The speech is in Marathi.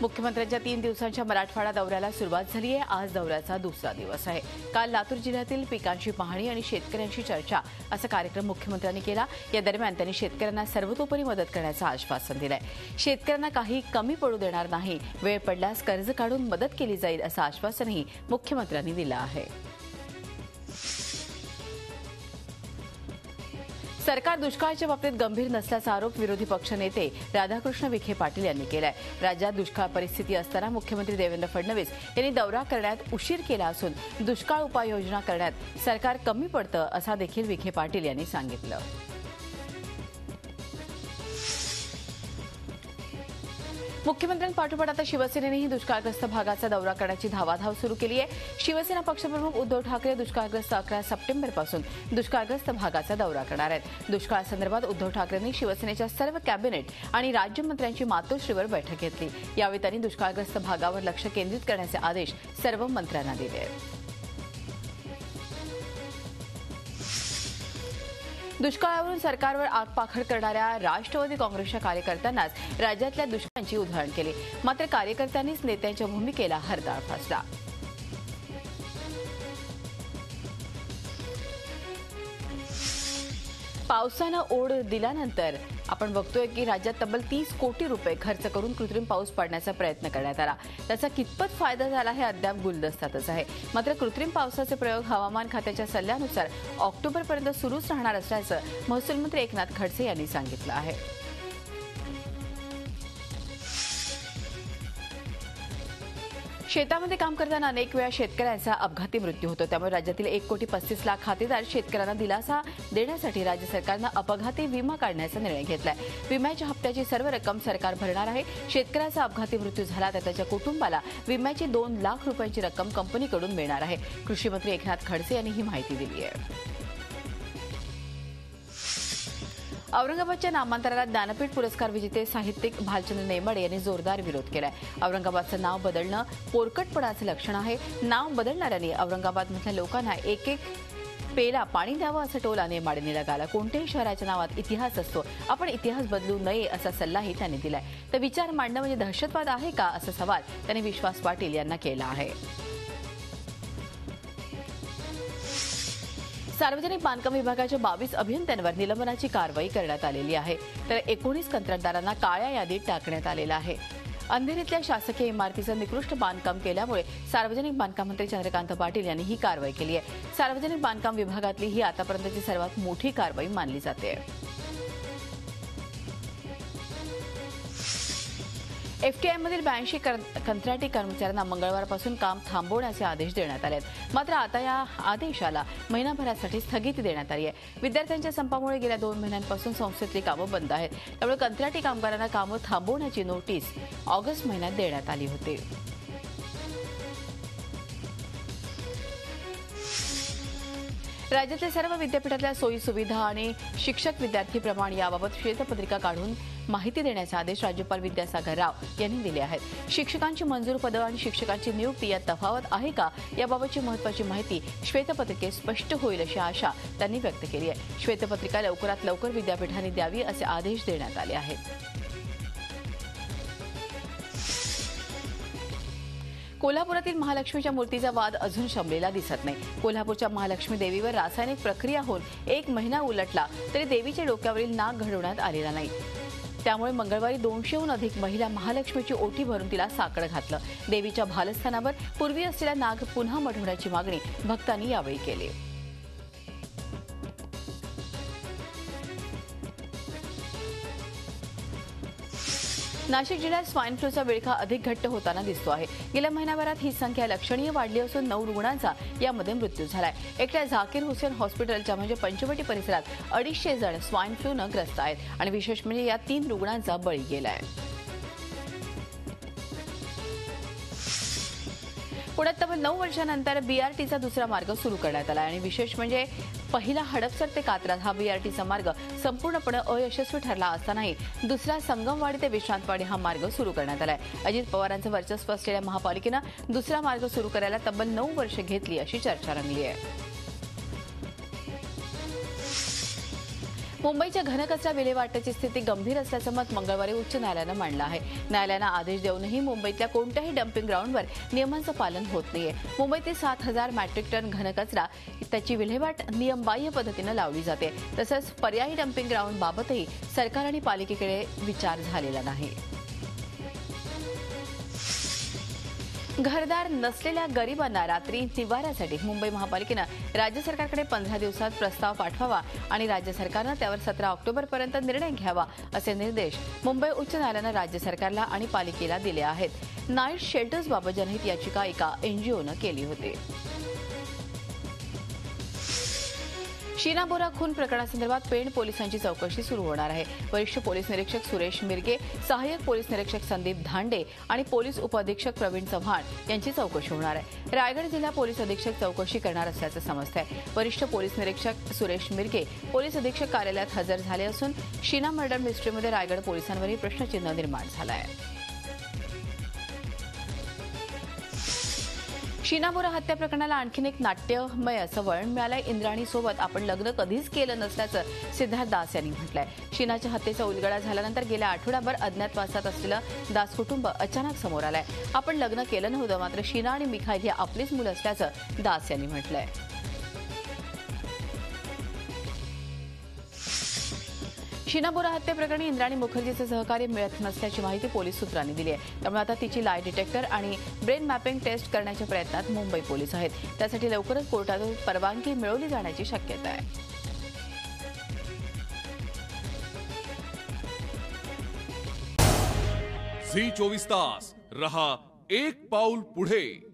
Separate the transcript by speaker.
Speaker 1: मुख्यमंत्र्यांच्या 3 दिवसांच्या मराठवाडा दौऱ्याला सुरुवात झाली आहे। आज दौऱ्याचा दुसरा दिवस आहे। काल लातूर जिल्ह्यातील पिकांची पाहणी आणि शेतकऱ्यांशी चर्चा असा कार्यक्रम मुख्यमंत्र्यांनी केला। या दरम्यान त्यांनी शेतकऱ्यांना सर्वतोपरी मदत करण्याचं आश्वासन दिलंय। शेतकऱ्यांना काही कमी पडू देणार नाही, वेळ पडल्यास कर्ज काढून मदत केली जाईल असं आश्वासनही मुख्यमंत्र्यांनी दिलं आहे। सरकार दुष्काळाच्या बाबतीत गंभीर नसल्याचा आरोप विरोधी पक्षनेते राधाकृष्ण विखे पाटील यांनी केलाय। राज्यात दुष्काळ परिस्थिती असताना मुख्यमंत्री देवेंद्र फडणवीस यांनी दौरा करण्यात उशीर केला असून दुष्काळ उपाययोजना करण्यात सरकार कमी पडतं असा देखील विखे पाटील यांनी सांगितलं। मुख्यमंत्र्यांपाठोपाठ आता शिवसेनेनेही दुष्काळग्रस्त भागाचा दौरा करण्याची धावाधाव सुरू केली आहे। शिवसेना पक्षप्रमुख उद्धव ठाकरे दुष्काळग्रस्त 11 सप्टेंबरपासून दुष्काळग्रस्त भागाचा दौरा करणार आहेत। दुष्काळासंदर्भात उद्धव ठाकरेंनी शिवसेनेच्या सर्व कॅबिनेट आणि राज्यमंत्र्यांची मातोश्रीवर बैठक घेतली। यावेळी त्यांनी दुष्काळग्रस्त भागावर लक्ष केंद्रित करण्याचे आदेश सर्व मंत्र्यांना दिले आहेत। दुष्काळावरून सरकारवर आगपाखड करणाऱ्या राष्ट्रवादी काँग्रेसच्या कार्यकर्त्यांनाच राज्यातल्या दुष्काळाची उदाहरण केली। मात्र कार्यकर्त्यांनीच नेत्यांच्या भूमिकेला हरताळ फासला। पावसानं ओढ दिल्यानंतर आपण बघतोय की राज्यात तब्बल 30 कोटी रुपये खर्च करून कृत्रिम पाऊस पाडण्याचा प्रयत्न करण्यात आला। त्याचा कितपत फायदा झाला हे अद्याप गुलदस्त्यातच आहे। मात्र कृत्रिम पावसाचे प्रयोग हवामान खात्याच्या सल्ल्यानुसार ऑक्टोबरपर्यंत सुरूच राहणार असल्याचं महसूल मंत्री एकनाथ खडसे यांनी सांगितलं आहे। शेतामध्ये काम करताना अनेक वेळा शेतकऱ्यांचा अपघाती मृत्यू होतो। त्यामुळे राज्यातील 1,35,00,000 खातेदार शेतकऱ्यांना दिलासा देण्यासाठी राज्य सरकारनं अपघाती विमा काढण्याचा निर्णय घेतलाय। विम्याच्या हप्त्याची सर्व रक्कम सरकार भरणार आहे। शेतकऱ्याचा अपघाती मृत्यू झाला तर त्याच्या कुटुंबाला विम्याची 2 लाख रुपयांची रक्कम कंपनीकडून मिळणार आहे। कृषी मंत्री एकनाथ खडसे यांनी ही माहिती दिली आहे। औरंगाबादच्या नामांतराला ज्ञानपीठ पुरस्कार विजेते साहित्यिक भालचंद्र नेमाडे यांनी जोरदार विरोध केलाय। औरंगाबादचं नाव बदलणं पोरकटपणाचं लक्षण आहे। नाव बदलणाऱ्यांनी औरंगाबादमधल्या लोकांना एक पेला पाणी द्यावं असा टोला नेमाडेंनी लगावला। कोणत्याही शहराच्या नावात इतिहास असतो, आपण इतिहास बदलू नये असा सल्लाही त्यांनी दिलाय। तर विचार मांडणं म्हणजे दहशतवाद आहे का असा सवाल त्यांनी विश्वास पाटील यांना केला आहे। सार्वजनिक बांधकाम विभागाच्या 22 अभियंत्यांवर निलंबनाची कारवाई करण्यात आलेली आहे। तर 19 कंत्राटदारांना काळ्या यादीत टाकण्यात आलेलं आहे। अंधेरीतल्या शासकीय इमारतीचं निकृष्ट बांधकाम केल्यामुळे सार्वजनिक बांधकाम मंत्री चंद्रकांत पाटील यांनी ही कारवाई केली आहे। सार्वजनिक बांधकाम विभागातली ही आतापर्यंतची सर्वात मोठी कारवाई मानली जाते। एफटीआयमधील 82 कंत्राटी कर्मचाऱ्यांना मंगळवारपासून काम थांबवण्याचे आदेश देण्यात आले आहेत। मात्र आता या आदेशाला महिनाभरासाठी स्थगिती देण्यात आली आहे। विद्यार्थ्यांच्या संपामुळे गेल्या 2 महिन्यांपासून संस्थेतली कामं बंद आहेत। त्यामुळे कंत्राटी कामगारांना कामं थांबवण्याची नोटीस ऑगस्ट महिन्यात देण्यात आली होती। राज्यातल्या सर्व विद्यापीठातल्या सोयी सुविधा आणि शिक्षक विद्यार्थी प्रमाण याबाबत श्वेतपत्रिका काढून माहिती देण्याचे आदेश राज्यपाल विद्यासागर राव यांनी दिले आहेत। शिक्षकांची मंजूर पदं आणि शिक्षकांची नियुक्ती यात तफावत आहे का याबाबतची महत्त्वाची माहिती श्वेतपत्रिकेत स्पष्ट होईल अशी आशा त्यांनी व्यक्त केली आहे। श्वेतपत्रिका लवकरात लवकर विद्यापीठांनी द्यावी असे आदेश देण्यात आले आहेत। कोल्हापुरातील महालक्ष्मीच्या मूर्तीचा वाद अजून शमलेला दिसत नाही। कोल्हापूरच्या महालक्ष्मी देवीवर रासायनिक प्रक्रिया होऊन 1 महिना उलटला तरी देवीच्या डोक्यावरील नाग घडवण्यात आलेला नाही। त्यामुळे मंगळवारी 200हून अधिक महिला महालक्ष्मीची ओटी भरून तिला साकडं घातलं। देवीच्या भालस्थानावर पूर्वी असलेला नाग पुन्हा मढवण्याची मागणी भक्तांनी यावेळी केली। नाशिक जिल्ह्यात स्वाईन फ्लूचा विळखा अधिक घट्ट होताना दिसतो आहे। गेल्या महिनाभरात ही संख्या लक्षणीय वाढली असून 9 रुग्णांचा यामध्ये मृत्यू झालाय। एकट्या झाकीर हुसेन हॉस्पिटलच्या म्हणजे पंचवटी परिसरात 250 जण स्वाईन फ्लूनं ग्रस्त आहेत आणि विशेष म्हणजे या 3 रुग्णांचा बळी गेलाय। पुण्यात तब्बल 9 वर्षांनंतर बीआरटीचा दुसरा मार्ग सुरू करण्यात आला आणि विशेष म्हणजे पहिला हडपसर ते कात्रज हा बीआरटीचा मार्ग संपूर्णपणे अयशस्वी ठरला असतानाही दुसरा संगमवाडी ते विश्रांतवाडी हा मार्ग सुरू करण्यात आलाय। अजित पवारांचं वर्चस्व असलेल्या महापालिकेनं दुसरा मार्ग सुरू करायला तब्बल 9 वर्षे घेतली अशी चर्चा रंगली आहे। मुंबईच्या घनकचरा विल्हेवाटाची स्थिती गंभीर असल्याचं मत मंगळवारी उच्च न्यायालयानं मांडलं आहे। न्यायालयानं आदेश देऊनही मुंबईतल्या कोणत्याही डम्पिंग ग्राउंडवर नियमांचं पालन होत नाहीये। मुंबईतील 7,000 मेट्रिक टन घनकचरा त्याची विल्हेवाट नियमबाह्य पद्धतीनं लावली जाते। तसंच पर्यायी डम्पिंग ग्राउंडबाबतही सरकार आणि पालिकेकडे विचार झालेला नाही। घरदार नसलेल्या गरिबांना रात्री निवाऱ्यासाठी मुंबई महापालिकेनं राज्य सरकारकडे 15 दिवसात प्रस्ताव पाठवावा आणि राज्य सरकारनं त्यावर 17 ऑक्टोबरपर्यंत निर्णय घ्यावा असे निर्देश मुंबई उच्च न्यायालयानं राज्य सरकारला आणि पालिकेला दिले आहेत। नाईट शेल्टर्सबाबत जनहित याचिका एका एनजीओनं केली होती। शीना बोरा खून प्रकरणासंदर्भात पेण पोलिसांची चौकशी सुरू होणार आहे। वरिष्ठ पोलीस निरीक्षक सुरेश मिरगे, सहाय्यक पोलीस निरीक्षक संदीप धांडे आणि पोलीस उपअधीक्षक प्रवीण चव्हाण यांची चौकशी होणार आहे। रायगड जिल्हा पोलीस अधीक्षक चौकशी करणार असल्याचं समजतंय। वरिष्ठ पोलीस निरीक्षक सुरेश मिरगे पोलीस अधीक्षक कार्यालयात हजर झाले असून शीना मर्डर मिस्ट्रीमध्ये रायगड पोलिसांवरही प्रश्नचिन्ह निर्माण झालं आहे। शीना बोरा हत्या प्रकरणाला आणखीन एक नाट्यमय असं वळण मिळालंय। इंद्राणीसोबत आपण लग्न कधीच केलं नसल्याचं सिद्धार्थ दास यांनी म्हटलंय। शीनाच्या हत्येचा उलगडा झाल्यानंतर गेल्या आठवड्याभर अज्ञातवासात असलेलं दास कुटुंब अचानक समोर आलंय। आपण लग्न केलं नव्हतं, मात्र शीना आणि मिखाईल ही आपलीच मुलं असल्याचं दास यांनी म्हटलंय। शीना बोरा हत्येप्रकरणी इंद्राणी मुखर्जीचं सहकार्य मिळत नसल्याची माहिती पोलीस सूत्रांनी दिली आहे। त्यामुळे आता तिची लाय डिटेक्टर आणि ब्रेन मॅपिंग टेस्ट करण्याच्या प्रयत्नात मुंबई पोलीस आहेत। त्यासाठी लवकरच कोर्टातून परवानगी मिळवली जाण्याची शक्यता आहे।
Speaker 2: झी 24 तास रहा एक पाऊल पुढे।